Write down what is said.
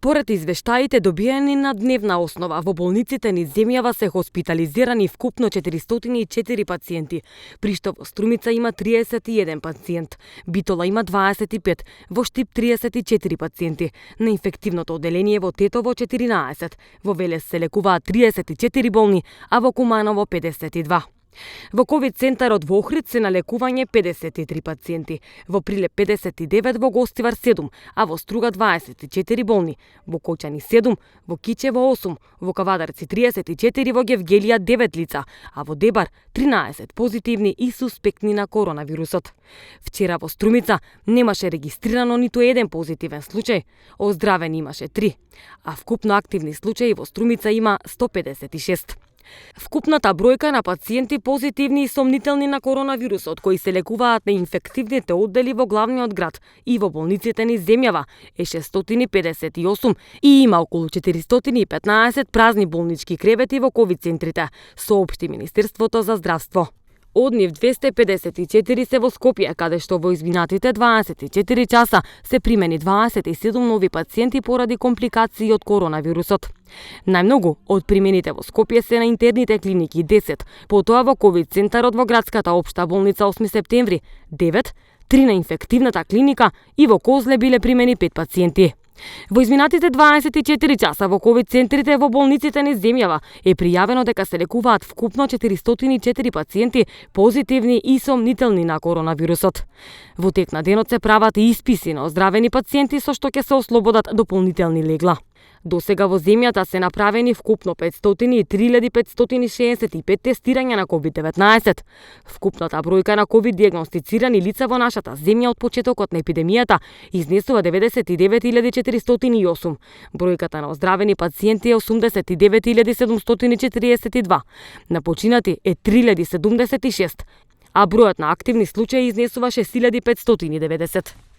Според извештаите добиени на дневна основа, во болниците низ земјава се хоспитализирани вкупно 404 пациенти, при што во Струмица има 31 пациент, Битола има 25, во Штип 34 пациенти, на инфективното оделение во Тетово 14, во Велес се лекуваат 34 болни, а во Куманово 52. Во ковид центарот во Охрид се на лекување 53 пациенти, во Прилеп 59, во Гостивар 7, а во Струга 24 болни, во Кочани 7, во Кичево 8, во Кавадарци 34, во Гевгелија 9 лица, а во Дебар 13 позитивни и суспектни на коронавирусот. Вчера во Струмица немаше регистрирано ниту еден позитивен случај, оздравени имаше 3, а вкупно активни случаи во Струмица има 156. Вкупната бројка на пациенти позитивни и сомнителни на коронавирусот кои се лекуваат на инфективните оддели во главниот град и во болниците низ земјава е 658 и има околу 415 празни болнички кревети во ковид центрите, соопшти Министерството за здравство. Од нив 254 се во Скопје, каде што во изминатите 24 часа се примени 27 нови пациенти поради компликации од коронавирусот. Најмногу од примените во Скопје се на интерните клиники 10, потоа во ковид центарот во градската општа болница 8 септември 9, 3 на инфективната клиника и во Козле биле примени 5 пациенти. Во изминатите 24 часа во ковид центрите во болниците низ земјава е пријавено дека се лекуваат вкупно 404 пациенти позитивни и сомнителни на коронавирусот. Во тек на денот се прават и исписи на оздравени пациенти со што ќе се ослободат дополнителни легла. До сега во земјата се направени вкупно 503.565 тестирања на COVID-19. Вкупната бројка на COVID диагностицирани лица во нашата земја од почетокот на епидемијата изнесува 99.408. Бројката на оздравени пациенти е 89.742. На починати е 3.076, а бројот на активни случаи изнесува 6.590.